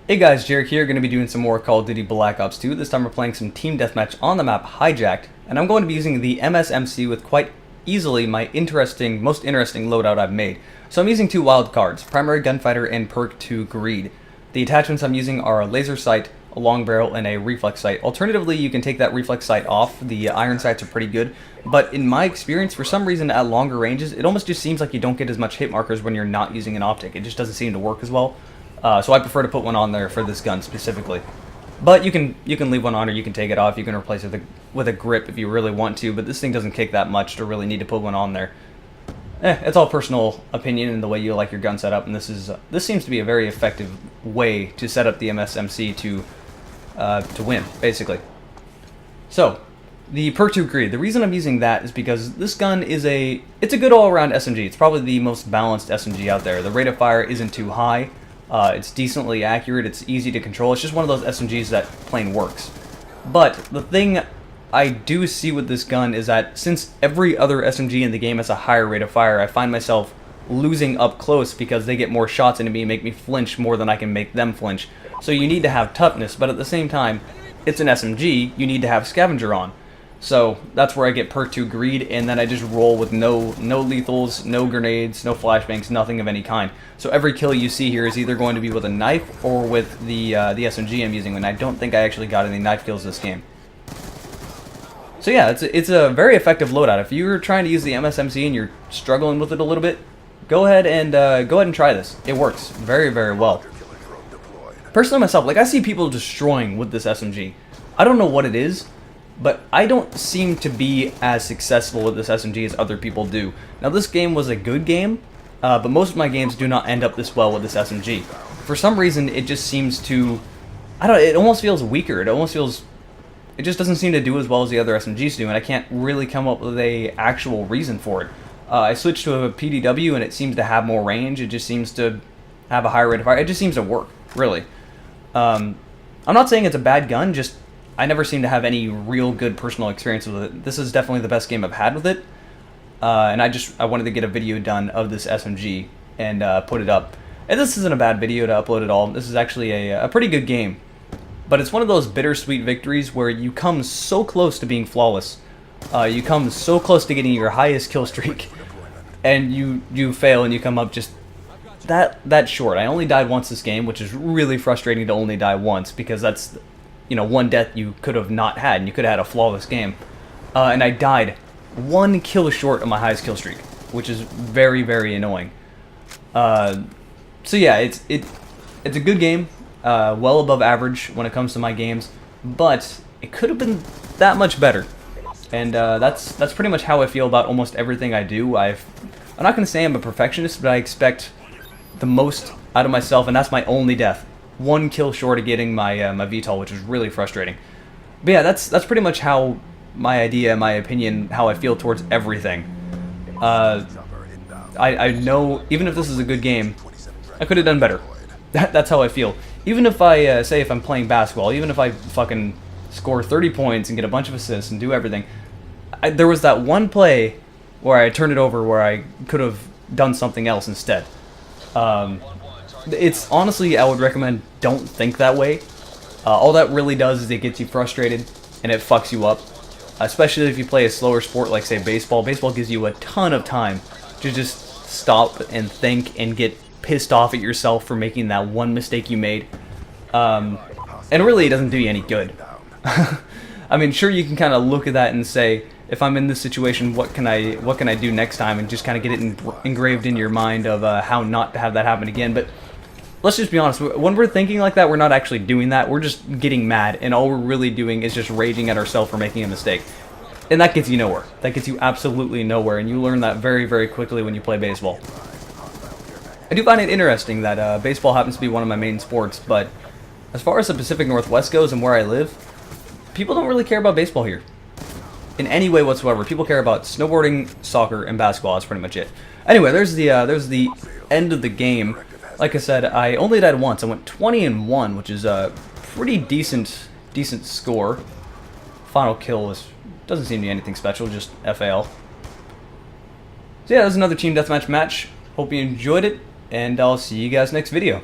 Hey guys, Jarek here, going to be doing some more Call of Duty Black Ops 2. This time we're playing some team deathmatch on the map Hijacked, and I'm going to be using the MSMC with quite easily my most interesting loadout I've made. So I'm using two wild cards, Primary Gunfighter and Perk 2 Greed. The attachments I'm using are a laser sight, a long barrel, and a reflex sight. Alternatively, you can take that reflex sight off. The iron sights are pretty good, but in my experience, for some reason at longer ranges, it almost just seems like you don't get as much hit markers when you're not using an optic. It just doesn't seem to work as well. So I prefer to put one on there for this gun specifically. But you can leave one on, or you can take it off. You can replace it with a grip if you really want to, but this thing doesn't kick that much to really need to put one on there. It's all personal opinion and the way you like your gun set up, and this seems to be a very effective way to set up the MSMC to win, basically. So, the Perk 2 Greed. The reason I'm using that is because this gun it's a good all-around SMG. It's probably the most balanced SMG out there. The rate of fire isn't too high. It's decently accurate, it's easy to control, it's just one of those SMGs that plain works. But the thing I do see with this gun is that since every other SMG in the game has a higher rate of fire, I find myself losing up close because they get more shots into me and make me flinch more than I can make them flinch. So you need to have toughness, but at the same time, it's an SMG, you need to have Scavenger on. So that's where I get Perk 2 Greed, and then I just roll with no lethals, no grenades, no flashbangs, nothing of any kind. So every kill you see here is either going to be with a knife or with the SMG I'm using, and I don't think I actually got any knife kills this game. So yeah, it's a very effective loadout. If you're trying to use the MSMC and you're struggling with it a little bit, go ahead and try this. It works very, very well. Personally myself, like, I see people destroying with this SMG. I don't know what it is, but I don't seem to be as successful with this SMG as other people do. Now, this game was a good game, but most of my games do not end up this well with this SMG. For some reason, it just seems to, it almost feels weaker. It just doesn't seem to do as well as the other SMGs do, and I can't really come up with a actual reason for it. I switched to a PDW, and it seems to have more range. It just seems to have a higher rate of fire. It just seems to work, really. I'm not saying it's a bad gun, just I never seem to have any real good personal experience with it. This is definitely the best game I've had with it, and I wanted to get a video done of this SMG and put it up. And this isn't a bad video to upload at all. This is actually a pretty good game, but it's one of those bittersweet victories where you come so close to being flawless. You come so close to getting your highest kill streak, and you fail and you come up just that short. I only died once this game, which is really frustrating to only die once, because that's, one death you could have not had, and you could have had a flawless game. And I died one kill short of my highest kill streak, which is very, very annoying. So yeah, it's a good game, well above average when it comes to my games, but it could have been that much better. And that's pretty much how I feel about almost everything I do. I'm not going to say I'm a perfectionist, but I expect the most out of myself, and that's my only death. One kill short of getting my VTOL, which is really frustrating. But yeah, that's pretty much how my opinion, how I feel towards everything. I know, even if this is a good game, I could have done better. That's how I feel. Even if if I'm playing basketball, even if I fucking score 30 points and get a bunch of assists and do everything, there was that one play where I turned it over where I could have done something else instead. It's honestly, I would recommend don't think that way. All that really does is it gets you frustrated and it fucks you up. Especially if you play a slower sport like, say, baseball. Baseball gives you a ton of time to just stop and think and get pissed off at yourself for making that one mistake you made. And really, it doesn't do you any good. I mean, sure, you can kind of look at that and say, if I'm in this situation, what can I do next time, and just kind of get it engraved in your mind of how not to have that happen again. But let's just be honest, when we're thinking like that, we're not actually doing that. We're just getting mad, and all we're really doing is just raging at ourselves for making a mistake. And that gets you nowhere. That gets you absolutely nowhere, and you learn that very, very quickly when you play baseball. I do find it interesting that baseball happens to be one of my main sports, but as far as the Pacific Northwest goes and where I live, people don't really care about baseball here in any way whatsoever. People care about snowboarding, soccer, and basketball. That's pretty much it. Anyway, there's the end of the game. Like I said, I only died once. I went 20-1, which is a pretty decent score. Final kill doesn't seem to be anything special, just FAL. So yeah, that was another team deathmatch match. Hope you enjoyed it, and I'll see you guys next video.